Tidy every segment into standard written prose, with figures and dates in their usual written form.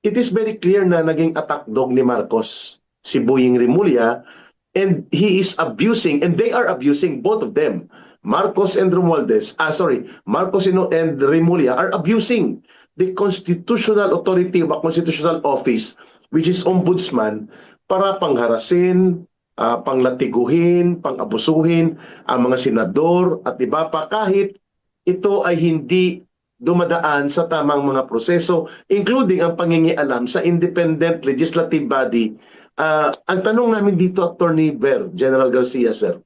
it is very clear na naging attack dog ni Marcos si Boying Rimulya, and he is abusing, and they are abusing, both of them. Marcos and Romualdez, Marcos and Rimulya are abusing the constitutional authority of a constitutional office, which is ombudsman, para pangharasin, panglatiguhin, pangabusuhin ang mga senador at iba pa, kahit ito ay hindi dumadaan sa tamang mga proseso, including ang pangingialam sa independent legislative body. Ang tanong namin dito, Attorney Ver, General Garcia, sir,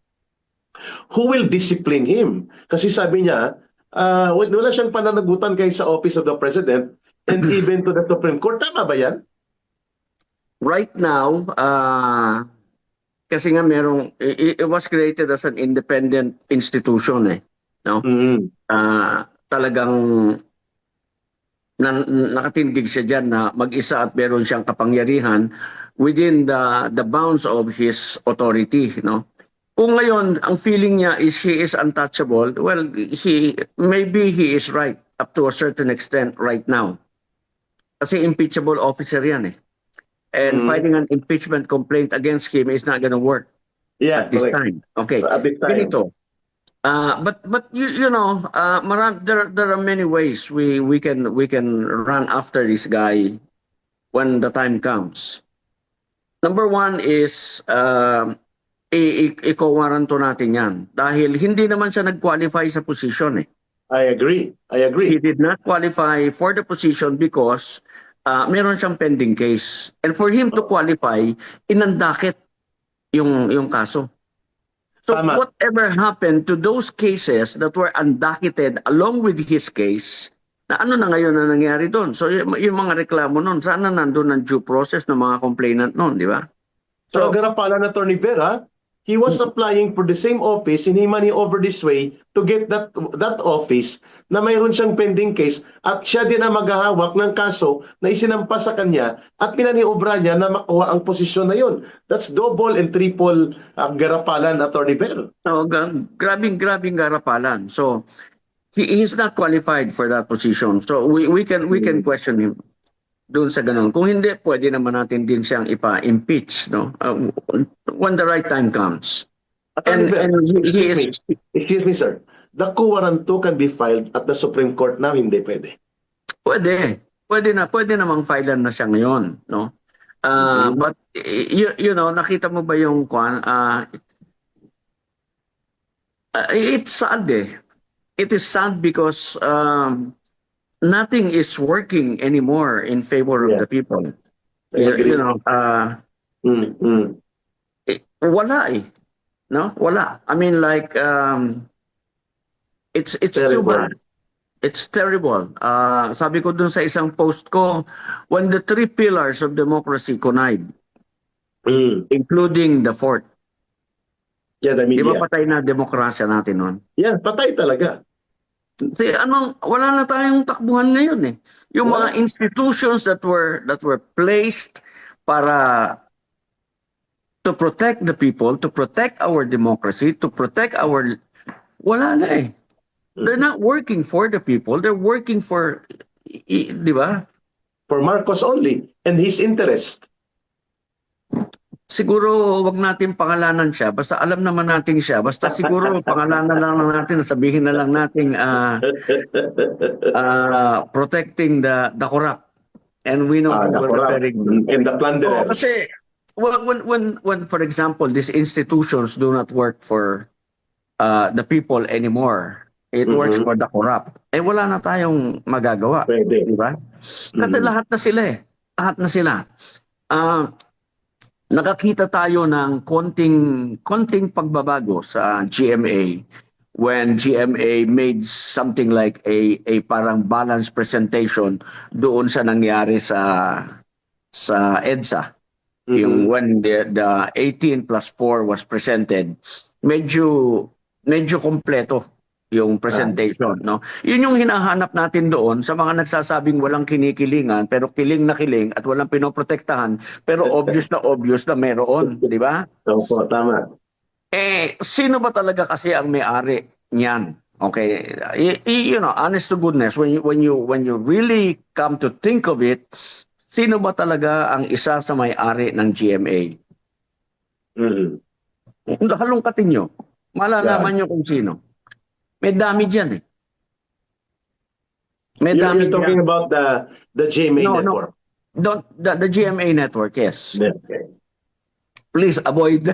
who will discipline him? Kasi sabi niya, wala siyang pananagutan kay sa Office of the President and even to the Supreme Court. Tama ba yan? Right now, kasi nga it was created as an independent institution eh. No? Talagang nakatindig siya dyan na mag-isa at meron siyang kapangyarihan within the bounds of his authority. No? Kung ngayon, ang feeling niya is he is untouchable, well, maybe he is right up to a certain extent right now. Kasi impeachable officer yan eh. And filing an impeachment complaint against him is not going to work at this time. Okay. At this time. Ganito. But you know, there are many ways we can run after this guy when the time comes. Number one is i-co-warranto natin yan dahil hindi naman siya nag-qualify sa position eh. I agree. He did not qualify for the position because meron siyang pending case. And for him to qualify, inandakit yung kaso. So Tama. whatever happened to those cases that were undocketed along with his case, na ano na ngayon na nangyari doon? So yung mga reklamo noon, sana nandun ang due process ng mga complainant noon, di ba? So, garapalan na Attorney Vera, he was applying for the same office and he money over this way to get that office na mayroon siyang pending case at siya din ang maghahawak ng kaso na isinampa sa kanya at pinaniobra niya na makuha ang posisyon na yun. That's double and triple garapalan, Attorney Vera. So, grabing garapalan. So he is not qualified for that position. So we can question him doon sa ganun. Kung hindi, pwede naman natin din siyang ipa-impeach, no? When the right time comes. Excuse me, sir. The co-warranto can be filed at the Supreme Court now, hindi pwede. Pwede. Pwede namang filean na siya ngayon, no? But you know, nakita mo ba yung it's sad eh. It is sad because nothing is working anymore in favor of the people. You know, wala eh. No? Wala. I mean, like, it's too bad. It's terrible. Sabi ko dun sa isang post ko, when the three pillars of democracy connive, including the fourth, the media. Di ba patay na demokrasya natin nun? Yeah, patay talaga. Kasi wala na tayong takbuhan ngayon eh. Yung mga institutions that were placed para to protect the people, to protect our democracy, to protect our... Wala na eh. They're not working for the people. They're working for... Di ba? For Marcos only and his interest. Siguro wag natin pangalanan siya. Basta alam naman natin siya. Basta siguro pangalanan lang natin. Sabihin na lang natin protecting the corrupt. And we know who we're referring to. And the plunderers. Kasi when for example, these institutions do not work for the people anymore. It works for the corrupt. Eh wala na tayong magagawa. Pwede. Diba? Kasi lahat na sila eh. Lahat na sila. Nakakita tayo ng konting pagbabago sa GMA when GMA made something like a parang balanced presentation doon sa nangyari sa EDSA. Yung when the 18 plus 4 was presented, medyo kompleto yung presentation, no? Yun yung hinahanap natin doon sa mga nagsasabing walang kinikilingan pero kiling na kiling at walang pinoprotektahan pero obvious na meron, di ba? Opo, tama. Eh sino ba talaga kasi ang may-ari niyan? Okay, you know, honest to goodness, when you really come to think of it, sino ba talaga ang isa sa may-ari ng GMA? Mhm. Halongkatin nyo. Malalaman nyo kung sino. May dami dyan eh. May dami You're talking dyan. about the GMA No, no. network. The GMA network, yes. Okay. Please avoid.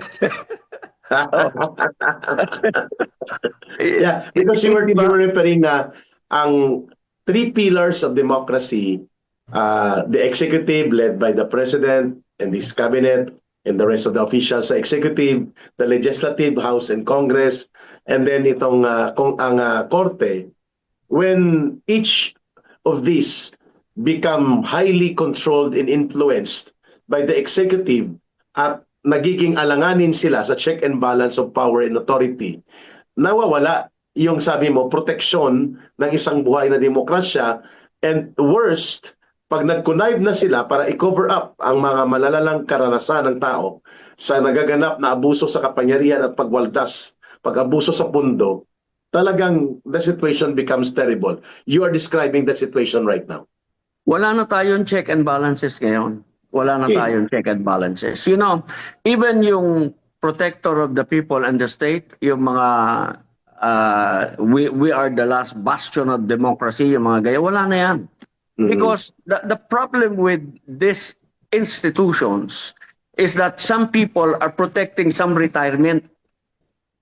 Yeah, because you were referring na ang three pillars of democracy, the executive led by the president and his cabinet and the rest of the officials sa executive, the legislative, House and Congress, and then itong korte. When each of these become highly controlled and influenced by the executive at nagiging alanganin sila sa check and balance of power and authority, nawawala yung sabi mo, proteksyon ng isang buhay na demokrasya, and worst, pag nag-connive na sila para i-cover up ang mga malalalang karanasan ng tao sa nagaganap na abuso sa kapangyarihan at pagwaldas, pag-abuso sa pundo, talagang the situation becomes terrible. You are describing that situation right now. Wala na tayong check and balances ngayon. Wala na Okay. tayong check and balances. You know, even yung protector of the people and the state, yung mga we are the last bastion of democracy, yung mga gaya, wala na yan. Because the problem with these institutions is that some people are protecting some retirement.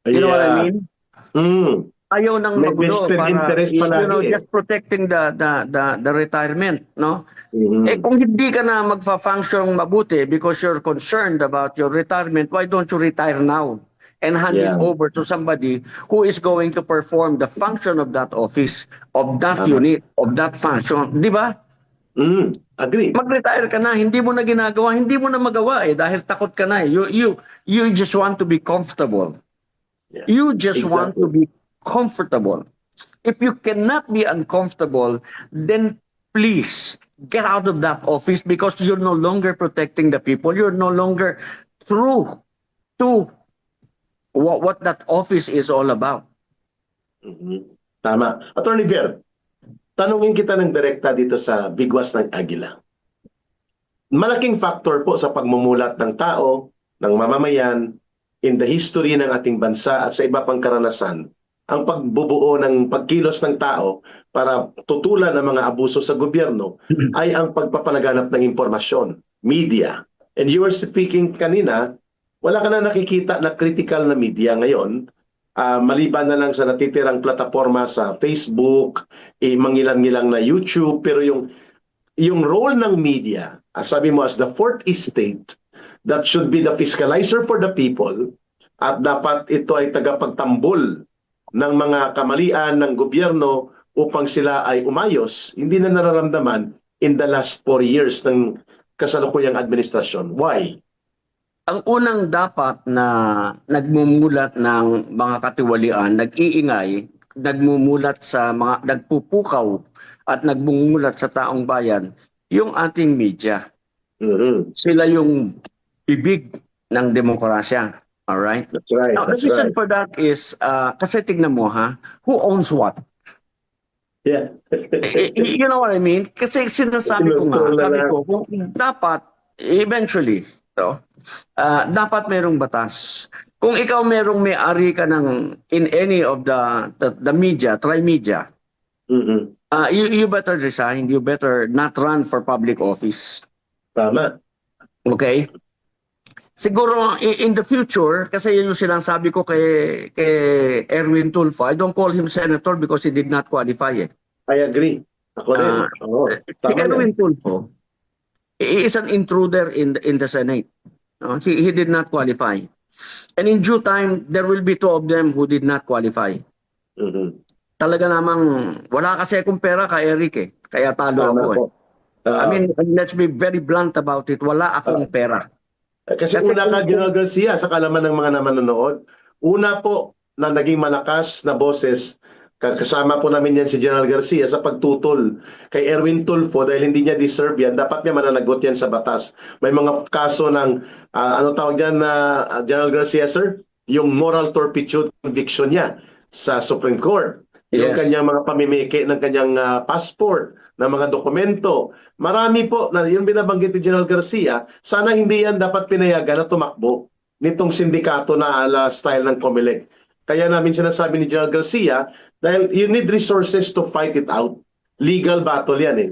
You know what I mean? Mm. Ayaw nang May magulo vested interest palagi eh. just protecting the retirement, no? Mhm. Eh kung hindi ka na magfa-function mabuti because you're concerned about your retirement, why don't you retire now and hand it Yeah. over to somebody who is going to perform the function of that office, of that Tama. unit, of that function, di ba? Agree. Mag-retire ka na, hindi mo na ginagawa, hindi mo na magawa eh dahil takot ka na eh. You just want to be comfortable. Yeah. You just want to Exactly. be comfortable. If you cannot be uncomfortable, then please get out of that office because you're no longer protecting the people. You're no longer true to what that office is all about. Mhm. Tama. Attorney Ver, tanungin kita ng direkta dito sa Bigwas ng Agila. Malaking factor po sa pagmumulat ng tao, ng mamamayan, in the history ng ating bansa at sa iba pang karanasan, ang pagbubuo ng pagkilos ng tao para tutulan ang mga abuso sa gobyerno ay ang pagpapalaganap ng impormasyon, media. And you were speaking kanina, wala ka na nakikita na critical na media ngayon, maliban na lang sa natitirang plataforma sa Facebook, mangilan-ngilang na YouTube, pero yung role ng media, sabi mo as the fourth estate, that should be the fiscalizer for the people, at dapat ito ay tagapagtambol ng mga kamalian ng gobyerno upang sila ay umayos, hindi na nararamdaman in the last 4 years ng kasalukuyang administrasyon. Why? Ang unang dapat na nagmumulat ng mga katiwalian, nag-iingay, nagmumulat sa mga nagpupukaw at nagmumulat sa taong bayan, yung ating media. Mhm. Sila yung bibig ng demokrasya. All right? That's right. Now, the That's reason right. for that is, kasi tignan mo ha, who owns what? Yeah. You know what I mean? Kasi sinasabi ko nga, sabi ko, kung dapat, eventually, dapat merong batas. Kung ikaw merong may-ari ka ng, in any of the media, tri-media, Mhm. you better resign, you better not run for public office. Tama. Okay? Siguro in the future, kasi yun yung sinasabi ko kay Erwin Tulfo, I don't call him senator because he did not qualify eh. I agree. Ako rin. Oo. Si Tama yan. Erwin Tulfo, he is an intruder in the Senate. He did not qualify. And in due time, there will be 2 of them who did not qualify. Mhm. Talaga namang wala kasi akong pera kay Eric eh. Kaya talo Tama ako eh. po. I mean, let's be very blunt about it. Wala akong pera. Kasi Kasi una ka, General Garcia, sa kalaman ng mga manonood, una po na naging malakas na boses, kasama po namin yan si General Garcia sa pagtutol kay Erwin Tulfo dahil hindi niya deserve yan, dapat niya mananagot yan sa batas. May mga kaso ng, ano tawag yan na General Garcia, sir? Yung moral turpitude conviction niya sa Supreme Court. Yung Yes. kanyang mga pamimiki ng kanyang passport, ng mga dokumento. Marami po, na yung binabanggit ni General Garcia, sana hindi yan dapat pinayagan na tumakbo nitong sindikato na ala style ng COMELEC. Kaya namin sinasabi ni General Garcia, dahil you need resources to fight it out. Legal battle yan eh.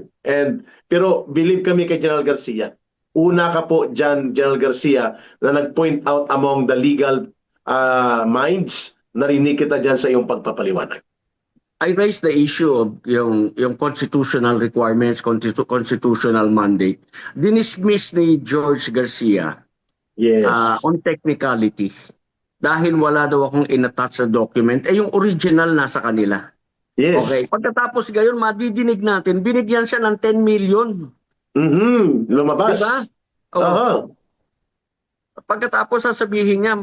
Pero believe kami kay General Garcia, una ka po dyan, General Garcia, na nag-point out among the legal minds, narinig kita dyan sa iyong pagpapaliwanag. I raised the issue of yung constitutional requirements, constitutional mandate. Dinismiss ni George Garcia Yes. on technicality. Dahil wala daw akong in-attach na document, yung original nasa kanila. Yes. Okay. Pagkatapos gayon, madidinig natin, binigyan siya ng 10 million. Lumabas. Diba? Oh. Aha. Pagkatapos sasabihin niya,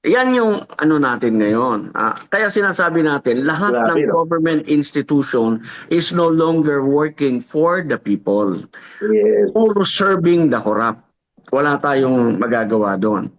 yan yung ano natin ngayon. Kaya sinasabi natin, lahat Grabe, ng no? government institution is no longer working for the people. Yes. Puro serving the corrupt. Wala tayong magagawa doon.